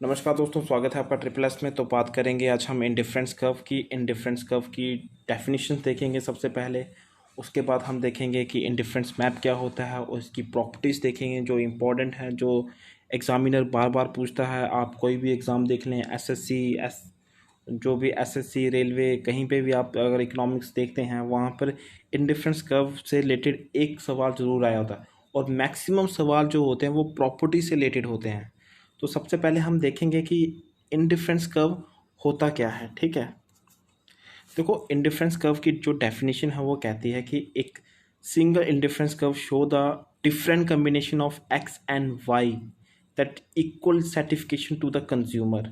नमस्कार दोस्तों, स्वागत है आपका ट्रिपल एस में। तो बात करेंगे आज हम इंडिफरेंस कर्व की डेफिनेशन देखेंगे सबसे पहले। उसके बाद हम देखेंगे कि इंडिफरेंस मैप क्या होता है और इसकी प्रॉपर्टीज़ देखेंगे जो इम्पोर्टेंट है, जो एग्जामिनर बार बार पूछता है। आप कोई भी एग्ज़ाम देख लें, जो भी एसएससी, रेलवे, कहीं पे भी आप अगर इकोनॉमिक्स देखते हैं, वहाँ पर इंडिफरेंस कर्व से रिलेटेड एक सवाल ज़रूर आया होता है। और मैक्सिमम सवाल जो होते हैं वो प्रॉपर्टी से रिलेटेड होते हैं। तो सबसे पहले हम देखेंगे कि इंडिफरेंस कर्व होता क्या है। ठीक है, देखो, इंडिफरेंस कर्व की जो डेफिनेशन है वो कहती है कि एक single indifference curve show the different combination of x and y that equal certification to the consumer.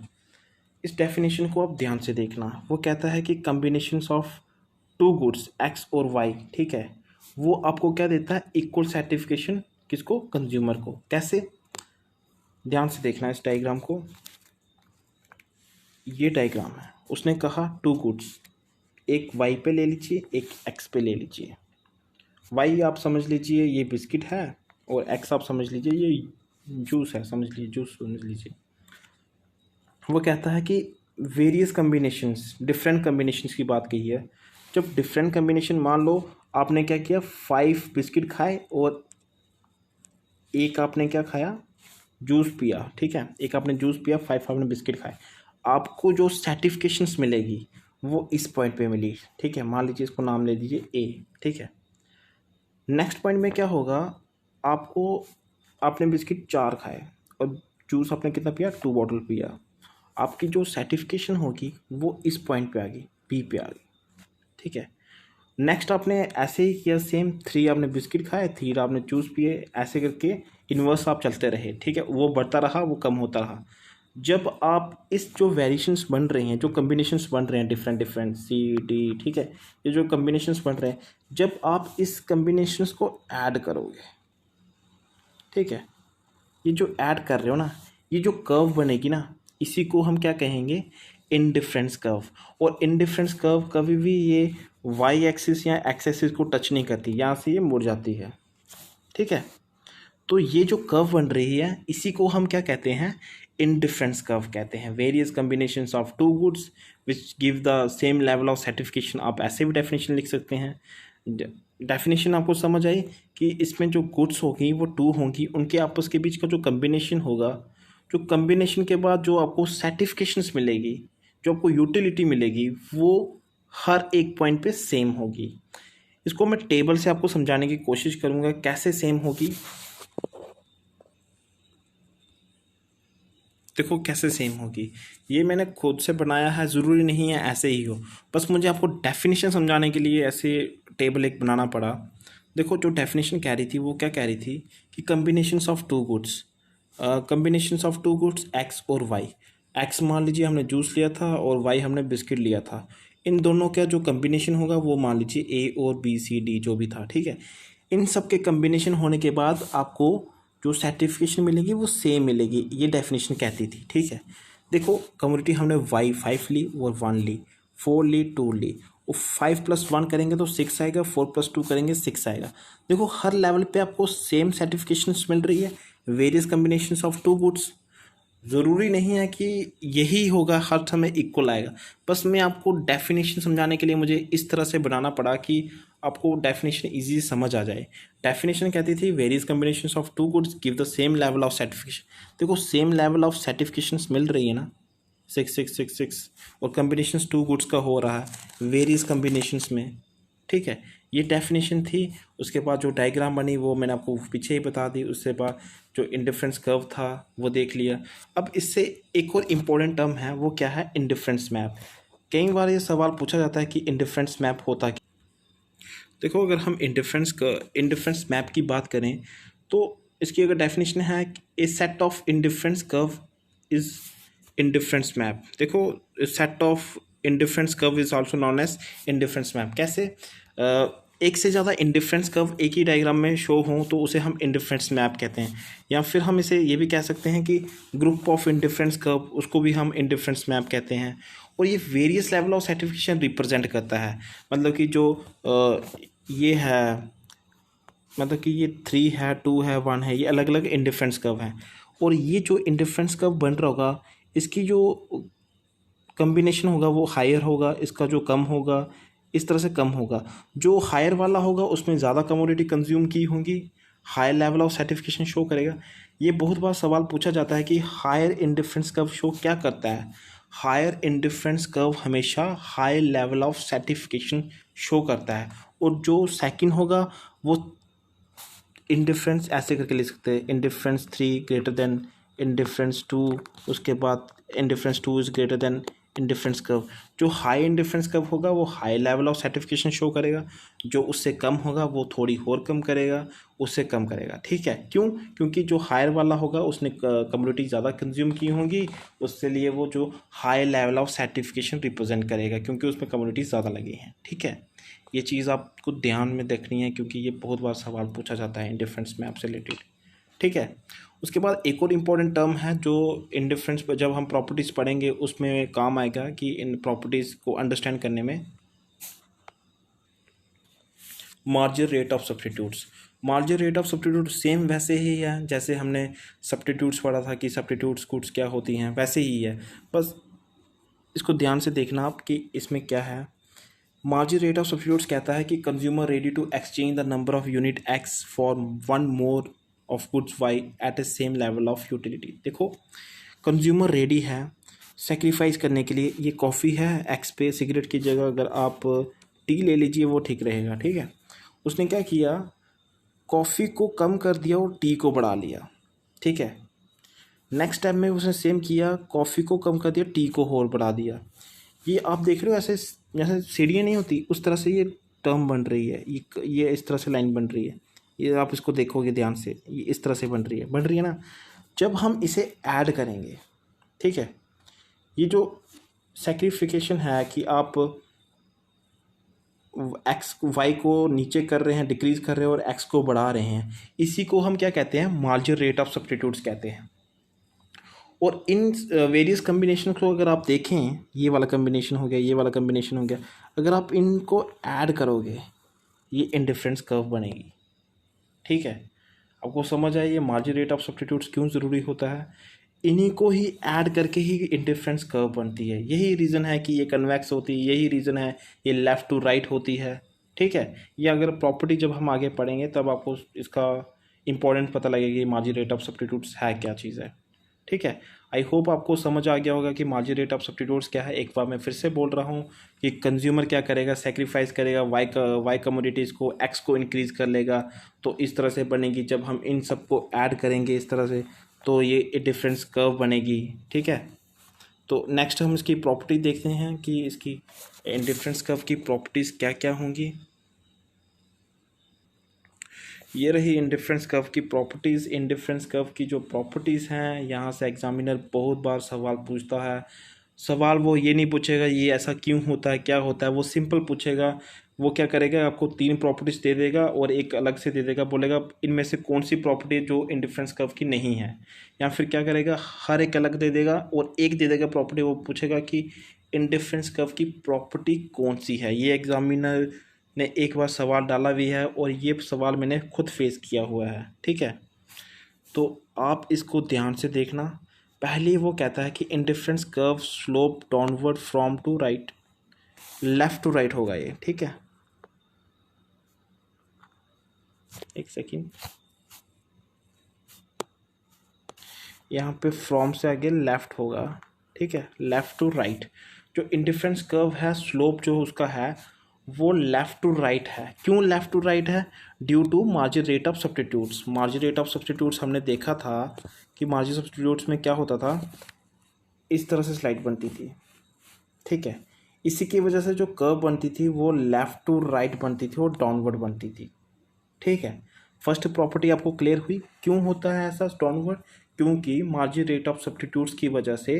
इस डेफिनेशन को आप ध्यान से देखना। वो कहता है कि combinations of two goods x और वाई, ठीक है, वो आपको क्या देता है? Equal certification. किसको? कंज्यूमर को। कैसे? ध्यान से देखना इस डायग्राम को। ये डायग्राम है, उसने कहा टू गुड्स, एक वाई पे ले लीजिए, एक एक्स पे ले लीजिए। वाई आप समझ लीजिए ये बिस्किट है, और एक्स आप समझ लीजिए ये जूस है, समझ लीजिए जूस समझ लीजिए। वो कहता है कि वेरियस कम्बिनेशंस, डिफरेंट कम्बिनेशंस की बात कही है। जब डिफरेंट कम्बिनेशन, मान लो आपने क्या किया, 5 बिस्किट खाए और एक आपने क्या खाया, जूस पिया। ठीक है, एक आपने जूस पिया, 5 आपने बिस्किट खाए। आपको जो सर्टिफिकेशंस मिलेगी वो इस पॉइंट पे मिली। ठीक है, मान लीजिए इसको नाम ले दीजिए ए। ठीक है, नेक्स्ट पॉइंट में क्या होगा, आपको, आपने बिस्किट 4 खाए और जूस आपने कितना पिया, 2 बॉटल पिया। आपकी जो सर्टिफिकेशन होगी वो इस पॉइंट पे आ गई, बी पे आ गई। ठीक है, नेक्स्ट आपने ऐसे ही किया, सेम 3 आपने बिस्किट खाए, 3 आपने जूस पिए, ऐसे करके इन्वर्स आप चलते रहे। ठीक है, वो बढ़ता रहा, वो कम होता रहा। जब आप इस जो वेरिएशंस बन रहे हैं, जो कम्बिनेशंस बन रहे हैं, डिफरेंट डिफरेंट सी डी, ठीक है, ये जो कम्बिनेशंस बन रहे हैं, जब आप इस कम्बिनेशंस को ऐड करोगे, ठीक है, ये जो ऐड कर रहे हो ना, ये जो कर्व बनेगी ना, इसी को हम क्या कहेंगे, इनडिफरेंस कर्व। और इनडिफरेंस कर्व कभी भी ये वाई एक्सिस या एक्स एक्सिस को टच नहीं करती, यहाँ से ये मुड़ जाती है। ठीक है, तो ये जो कर्व बन रही है इसी को हम क्या कहते हैं, इनडिफरेंस कर्व कहते हैं। Various combinations of two goods which give the same level of certification. आप ऐसे भी डेफिनेशन लिख सकते हैं। डेफिनेशन आपको समझ आई कि इसमें जो गुड्स होगी वो 2 होंगी, उनके आपस के बीच का जो कम्बिनेशन होगा, जो कम्बिनेशन के बाद जो आपको सर्टिफिकेशंस मिलेगी, जो आपको यूटिलिटी मिलेगी, वो हर एक पॉइंट पे सेम होगी। इसको मैं टेबल से आपको समझाने की कोशिश करूँगा कैसे सेम होगी। देखो कैसे सेम होगी, ये मैंने खुद से बनाया है, ज़रूरी नहीं है ऐसे ही हो, बस मुझे आपको डेफिनेशन समझाने के लिए ऐसे टेबल एक बनाना पड़ा। देखो जो डेफिनेशन कह रही थी वो क्या कह रही थी कि combinations of two goods, combinations of two goods x और वाई। एक्स मान लीजिए हमने जूस लिया था और वाई हमने बिस्किट लिया था। इन दोनों का जो कम्बिनेशन होगा वो मान लीजिए ए और बी सी डी जो भी था। ठीक है, इन सब के कम्बिनेशन होने के बाद आपको जो सर्टिफिकेशन मिलेगी वो सेम मिलेगी, ये डेफिनेशन कहती थी। ठीक है, देखो कम्युनिटी हमने वाई 5 ली और 1 ली, 4 ली, 2 ली, और 5 + 1 करेंगे तो 6 आएगा, 4 + 2 करेंगे 6 आएगा। देखो हर लेवल पे आपको सेम सर्टिफिकेशंस मिल रही है, various combinations of two goods. ज़रूरी नहीं है कि यही होगा हर समय इक्वल आएगा, बस मैं आपको डेफिनेशन समझाने के लिए मुझे इस तरह से बनाना पड़ा कि आपको डेफिनेशन इजी समझ आ जाए। डेफिनेशन कहती थी various combinations of two goods give the same level of certification. देखो सेम लेवल ऑफ सर्टिफिकेशंस मिल रही है ना, 6 6 6 6, और कम्बिनेशंस टू गुड्स का हो रहा है वेरियस कम्बिनेशंस में। ठीक है, ये डेफिनेशन थी। उसके बाद जो डायग्राम बनी वो मैंने आपको पीछे ही बता दी। उसके बाद जो इंडिफरेंस कर्व था वो देख लिया। अब इससे एक और इम्पोर्टेंट टर्म है, वो क्या है, इंडिफरेंस मैप। कई बार ये सवाल पूछा जाता है कि इंडिफरेंस मैप होता क्या। देखो अगर हम इंडिफरेंस मैप की बात करें तो इसकी अगर डेफिनेशन है, a set of indifference curve is indifference map. देखो set of indifference curve is also known as indifference map. कैसे? एक से ज़्यादा इंडिफरेंस कर्व एक ही डायग्राम में शो हों तो उसे हम इंडिफरेंस मैप कहते हैं। या फिर हम इसे ये भी कह सकते हैं कि ग्रुप ऑफ इंडिफरेंस कर्व, उसको भी हम इंडिफरेंस मैप कहते हैं। और ये various level of certification represent करता है। मतलब कि जो ये है, मतलब कि ये 3 है, 2 है, 1 है, ये अलग अलग इंडिफरेंस कर्व हैं। और ये जो इंडिफरेंस कर्व बन रहा होगा, इसकी जो कम्बिनेशन होगा वो हायर होगा, इसका जो कम होगा इस तरह से कम होगा। जो हायर वाला होगा उसमें ज़्यादा कमोडिटी कंज्यूम की होंगी, higher level of certification show करेगा। ये बहुत बार सवाल पूछा जाता है कि हायर इंडिफरेंस कर्व शो क्या करता है। हायर इंडिफरेंस कर्व हमेशा higher level of certification show करता है। और जो सेकंड होगा वो इंडिफरेंस ऐसे करके लिख सकते हैं, इंडिफरेंस 3 ग्रेटर देन इंडिफरेंस 2, उसके बाद indifference 2 is greater than indifference curve. जो हाई इंडिफरेंस कर्व होगा वो high level of certification show करेगा, जो उससे कम होगा वो थोड़ी और कम करेगा, उससे कम करेगा। ठीक है, क्यों? क्योंकि जो हायर वाला होगा उसने कम्युनिटी ज़्यादा कंज्यूम की होंगी, उससे लिए वो जो high level of certification represent करेगा, क्योंकि उसमें कम्युनिटी ज़्यादा लगी हैं। ठीक है, ये चीज़ आपको ध्यान में देखनी है, क्योंकि ये बहुत बार सवाल पूछा जाता है इंडिफरेंस मैप से रिलेटेड। ठीक है, उसके बाद एक और इम्पॉर्टेंट टर्म है जो इंडिफरेंस पर जब हम प्रॉपर्टीज़ पढ़ेंगे उसमें काम आएगा, कि इन प्रॉपर्टीज़ को अंडरस्टैंड करने में, margin rate of substitutes. Margin rate of substitute same वैसे ही है जैसे हमने सब्स्टिट्यूट्स पढ़ा था कि सब्स्टिट्यूट्स गुड्स क्या होती हैं, वैसे ही है। बस इसको ध्यान से देखना आप कि इसमें क्या है। मार्जिन रेट ऑफ सब्स्टिट्यूट्स कहता है कि consumer ready to exchange the number of unit x for one more of goods y at a same level of utility. देखो, कंज्यूमर रेडी है सेक्रीफाइस करने के लिए। ये कॉफ़ी है एक्स पे, सिगरेट की जगह अगर आप टी ले लीजिए वो ठीक रहेगा। ठीक है, उसने क्या किया, कॉफ़ी को कम कर दिया और टी को बढ़ा लिया। ठीक है, नेक्स्ट टाइम में उसने सेम किया, कॉफ़ी को कम कर दिया, टी को और बढ़ा दिया। ये आप देख रहे हो ऐसे जैसे सीढ़ियाँ नहीं होती उस तरह से ये टर्म बन रही है, ये इस तरह से लाइन बन रही है। ये आप इसको देखोगे ध्यान से, ये इस तरह से बन रही है ना। जब हम इसे ऐड करेंगे, ठीक है, ये जो सेक्रीफिकेशन है कि आप एक्स वाई को नीचे कर रहे हैं, डिक्रीज कर रहे हैं, और एक्स को बढ़ा रहे हैं, इसी को हम क्या कहते हैं, मार्जिन रेट ऑफ सब्स्टिट्यूट्स कहते हैं। और इन वेरियस कम्बिनेशन को अगर आप देखें, ये वाला कम्बिनेशन हो गया, ये वाला कम्बिनेशन हो गया, अगर आप इनको ऐड करोगे ये इंडिफरेंस कर्व बनेगी। ठीक है, आपको समझ आया ये मार्जिन रेट ऑफ सब्स्टिट्यूट्स क्यों ज़रूरी होता है। इन्हीं को ही ऐड करके ही इंडिफरेंस कर्व बनती है। यही रीज़न है कि ये कन्वेक्स होती है, यही रीज़न है ये लेफ़्ट टू राइट होती है। ठीक है, ये अगर प्रॉपर्टी जब हम आगे पढ़ेंगे तब आपको इसका इंपॉर्टेंट पता लगेगा कि मार्जिन रेट ऑफ सब्स्टिट्यूट्स है क्या चीज़ है। ठीक है, आई होप आपको समझ आ गया होगा कि मार्जिन रेट ऑफ सब्स्टिट्यूट्स क्या है। एक बार मैं फिर से बोल रहा हूँ कि कंज्यूमर क्या करेगा, सेक्रीफाइस करेगा, वाई कमोडिटीज़ को एक्स को इंक्रीज कर लेगा, तो इस तरह से बनेगी। जब हम इन सब को ऐड करेंगे इस तरह से तो ये डिफरेंस कर्व बनेगी। ठीक है, तो नेक्स्ट हम इसकी प्रॉपर्टी देखते हैं कि इसकी डिफरेंस कर्व की प्रॉपर्टीज़ क्या क्या होंगी। ये रही इंडिफरेंस कर्व की प्रॉपर्टीज़। इंडिफरेंस कर्व की जो प्रॉपर्टीज़ हैं, यहाँ से एग्जामिनर बहुत बार सवाल पूछता है। सवाल वो ये नहीं पूछेगा ये ऐसा क्यों होता है, क्या होता है, वो सिंपल पूछेगा। वो क्या करेगा, आपको 3 प्रॉपर्टीज़ दे देगा और एक अलग से दे देगा, बोलेगा इनमें से कौन सी प्रॉपर्टी जो इंडिफरेंस कर्व की नहीं है। या फिर क्या करेगा, हर एक अलग दे देगा और एक दे देगा प्रॉपर्टी, वो पूछेगा कि इंडिफरेंस कर्व की प्रॉपर्टी कौन सी है। ये एग्जामिनर ने एक बार सवाल डाला भी है और ये सवाल मैंने खुद फेस किया हुआ है। ठीक है, तो आप इसको ध्यान से देखना। पहले वो कहता है कि indifference curve slope downward from to right, left to right होगा ये। ठीक है, एक सेकेंड, यहाँ पे फ्रॉम से आगे लेफ्ट होगा। ठीक है, लेफ्ट टू राइट। जो इंडिफरेंस कर्व है, स्लोप जो उसका है वो लेफ़्ट टू राइट है। क्यों लेफ़्ट टू राइट है? Due to margin rate of substitutes. Margin rate of substitutes हमने देखा था कि मार्जिन सब्स्टिट्यूट्स में क्या होता था, इस तरह से स्लाइड बनती थी। ठीक है, इसी की वजह से जो कर्व बनती थी वो लेफ़्ट टू राइट बनती थी और डाउनवर्ड बनती थी। ठीक है, फर्स्ट प्रॉपर्टी आपको क्लियर हुई क्यों होता है ऐसा डाउनवर्ड, क्योंकि मार्जिन रेट ऑफ सब्स्टिट्यूट्स की वजह से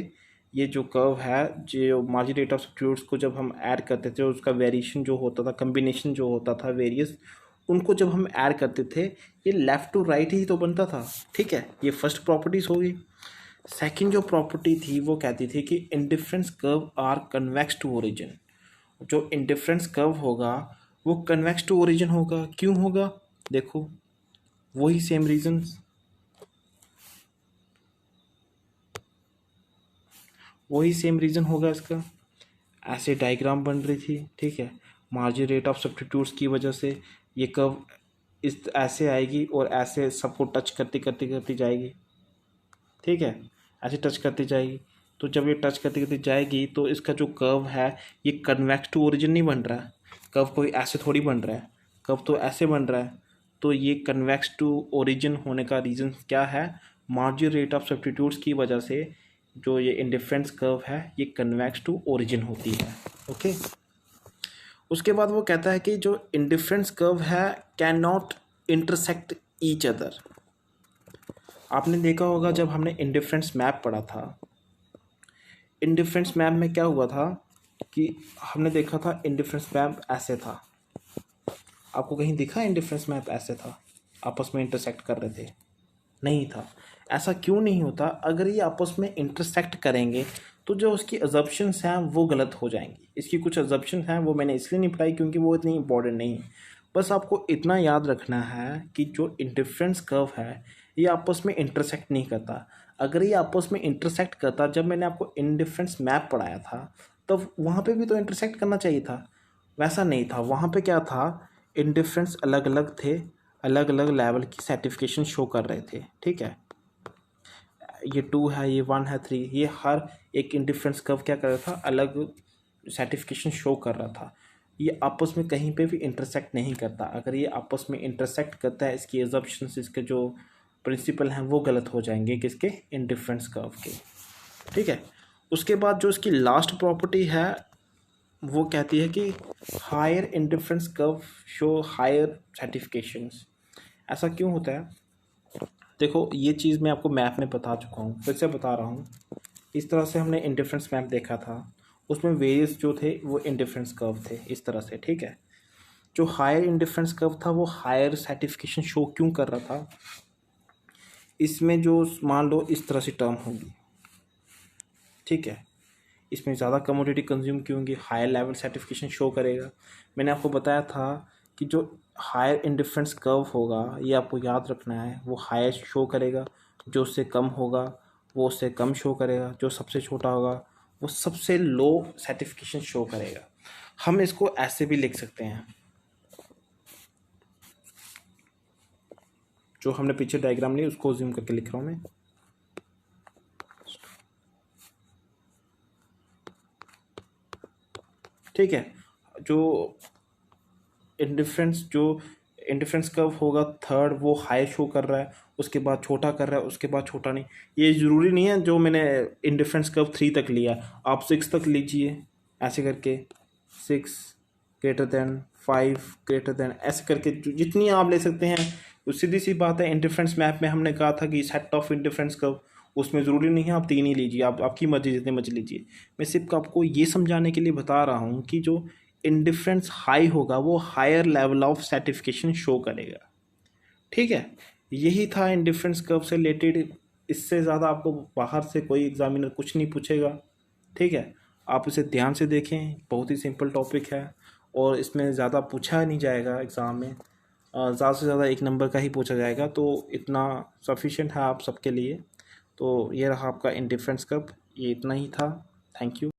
ये जो कर्व है, जो मार्जिन रेट ऑफ सब्स्टिट्यूट्स को जब हम ऐड करते थे उसका वेरिएशन जो होता था, कम्बिनेशन जो होता था वेरियस, उनको जब हम ऐड करते थे ये लेफ़्ट टू राइट ही तो बनता था। ठीक है, ये फर्स्ट प्रॉपर्टीज हो गई। सेकंड जो प्रॉपर्टी थी वो कहती थी कि indifference curve are convex to origin. जो इंडिफरेंस कर्व होगा वो कन्वेक्स टू ओरिजिन होगा। क्यों होगा, देखो वही सेम रीजंस। वही सेम रीज़न होगा इसका। ऐसे डायग्राम बन रही थी, ठीक है, मार्जिन रेट ऑफ सब्स्टिट्यूट्स की वजह से ये कर्व इस ऐसे आएगी और ऐसे सबको टच करती करती करती जाएगी, ठीक है, ऐसे टच करती जाएगी। तो जब ये टच करती करती जाएगी तो इसका जो कर्व है ये कन्वेक्स टू ओरिजिन नहीं बन रहा है, कर्व कोई ऐसे थोड़ी बन रहा है, कर्व तो ऐसे बन रहा है। तो ये कन्वेक्स टू ओरिजिन होने का रीज़न क्या है, मार्जिन रेट ऑफ सब्स्टिट्यूट्स की वजह से जो ये इंडिफरेंस कर्व है ये कन्वेक्स टू ओरिजिन होती है। ओके, उसके बाद वो कहता है कि जो इंडिफरेंस कर्व है can not intersect each other. आपने देखा होगा जब हमने इंडिफरेंस मैप पढ़ा था, इंडिफरेंस मैप में क्या हुआ था कि हमने देखा था इंडिफरेंस मैप ऐसे था। आपको कहीं दिखा इंडिफरेंस मैप ऐसे था, आपस में इंटरसेक्ट कर रहे थे? नहीं था। ऐसा क्यों नहीं होता? अगर ये आपस में इंटरसेक्ट करेंगे तो जो उसकी अजम्पशंस हैं वो गलत हो जाएंगी। इसकी कुछ अजम्पशन हैं वो मैंने इसलिए नहीं पढ़ाई क्योंकि वो इतनी इंपॉर्टेंट नहीं है। बस आपको इतना याद रखना है कि जो इंडिफरेंस कर्व है ये आपस में इंटरसेक्ट नहीं करता। अगर ये आपस में इंटरसेक्ट करता, जब मैंने आपको इंडिफरेंस मैप पढ़ाया था तब वहाँ पे भी तो इंटरसेक्ट करना चाहिए था, वैसा नहीं था। वहाँ पे क्या था, इंडिफरेंस अलग अलग थे, अलग अलग लेवल की सर्टिफिकेशन शो कर रहे थे, ठीक है। ये 2 है, ये 1 है, 3, ये हर एक इंडिफरेंस कर्व क्या कर रहा था, अलग सर्टिफिकेशन शो कर रहा था। ये आपस में कहीं पे भी इंटरसेक्ट नहीं करता। अगर ये आपस में इंटरसेक्ट करता है, इसकी अजम्पशंस, इसके जो प्रिंसिपल हैं वो गलत हो जाएंगे, किसके, इंडिफरेंस कर्व के, ठीक है। उसके बाद जो इसकी लास्ट प्रॉपर्टी है वो कहती है कि higher indifference curve show higher certifications. ऐसा क्यों होता है? देखो, ये चीज़ मैं आपको मैप में बता चुका हूँ, फिर से बता रहा हूँ। इस तरह से हमने इंडिफरेंस मैप देखा था, उसमें वेरियस जो थे वो इंडिफरेंस कर्व थे इस तरह से, ठीक है। जो हायर इंडिफरेंस कर्व था वो हायर सर्टिफिकेशन शो क्यों कर रहा था? इसमें जो मान लो इस तरह से टर्म होगी, ठीक है, इसमें ज़्यादा कमोडिटी कंज्यूम की होंगी, हायर लेवल सर्टिफिकेशन शो करेगा। मैंने आपको बताया था कि जो हायर इंडिफरेंस कर्व होगा ये आपको याद रखना है, वो हायर शो करेगा, जो उससे कम होगा वो उससे कम शो करेगा, जो सबसे छोटा होगा वो सबसे लो सर्टिफिकेशन शो करेगा। हम इसको ऐसे भी लिख सकते हैं, जो हमने पीछे डायग्राम ली उसको जूम करके लिख रहा हूँ मैं, ठीक है। जो इंडिफरेंस कर्व होगा थर्ड, वो हाई शो कर रहा है, उसके बाद छोटा कर रहा है, उसके बाद छोटा नहीं। ये ज़रूरी नहीं है जो मैंने इंडिफरेंस कर्व 3 तक लिया, आप 6 तक लीजिए, ऐसे करके 6 ग्रेटर देन 5 ग्रेटर देन, ऐसे करके जितनी आप ले सकते हैं। तो सीधी सी बात है, इंडिफरेंस मैप में हमने कहा था कि सेट ऑफ इंडिफरेंस कर्व, उसमें ज़रूरी नहीं है आप 3 ही लीजिए, आप आपकी मर्जी जितने मर्जी लीजिए। मैं सिर्फ आपको ये समझाने के लिए बता रहा हूँ कि जो इंडिफरेंस हाई होगा वो higher level of certification show करेगा, ठीक है। यही था इंडिफरेंस कर्व से रिलेटेड। इससे ज़्यादा आपको बाहर से कोई एग्जामिनर कुछ नहीं पूछेगा, ठीक है। आप इसे ध्यान से देखें, बहुत ही सिंपल टॉपिक है और इसमें ज़्यादा पूछा नहीं जाएगा एग्ज़ाम में, ज़्यादा से ज़्यादा 1 नंबर का ही पूछा जाएगा, तो इतना सफिशेंट है आप सबके लिए। तो ये रहा आपका इंडिफरेंस कर्व, ये इतना ही था। Thank you.